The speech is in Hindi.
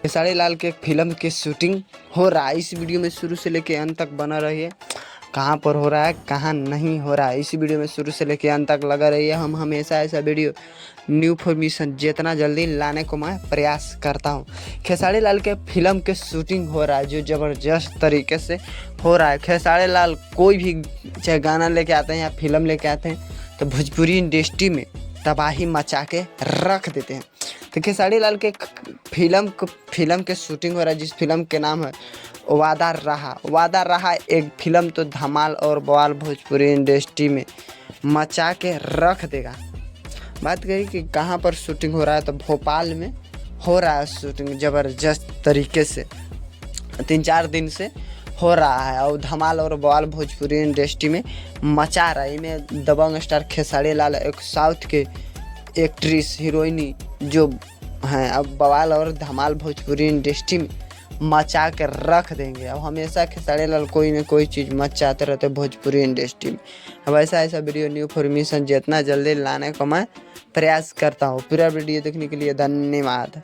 खेसारी लाल के फिल्म की शूटिंग हो रहा है। इस वीडियो में शुरू से लेके अंत तक बना रहिए। कहाँ पर हो रहा है, कहाँ नहीं हो रहा है, इसी वीडियो में शुरू से लेके अंत तक लगा रहिए। हम हमेशा ऐसा वीडियो न्यू इन्फॉर्मेशन जितना जल्दी लाने को मैं प्रयास करता हूँ। खेसारी लाल के फिल्म के शूटिंग हो रहा है जो ज़बरदस्त तरीके से हो रहा है। खेसारी लाल कोई भी चाहे गाना लेके आते हैं या फिल्म लेके आते हैं तो भोजपुरी इंडस्ट्री में तबाही मचा के रख देते हैं। तो खेसारी लाल के फिल्म के शूटिंग हो रहा है जिस फिल्म के नाम है वादा रहा। एक फिल्म तो धमाल और बवाल भोजपुरी इंडस्ट्री में मचा के रख देगा। बात करी कि कहाँ पर शूटिंग हो रहा है तो भोपाल में हो रहा है शूटिंग ज़बरदस्त तरीके से 3-4 दिन से हो रहा है। और धमाल और बवाल भोजपुरी इंडस्ट्री में मचा रहा है। इनमें दबंग स्टार खेसारी लाल एक साउथ के एक्ट्रेस हीरोइनी जो हैं अब बवाल और धमाल भोजपुरी इंडस्ट्री में मचा के रख देंगे। अब हमेशा खेसारी लाल कोई ना कोई चीज़ मचाते रहते भोजपुरी इंडस्ट्री में। अब ऐसा वीडियो न्यू इन्फॉर्मेशन जितना जल्दी लाने का मैं प्रयास करता हूँ। पूरा वीडियो देखने के लिए धन्यवाद।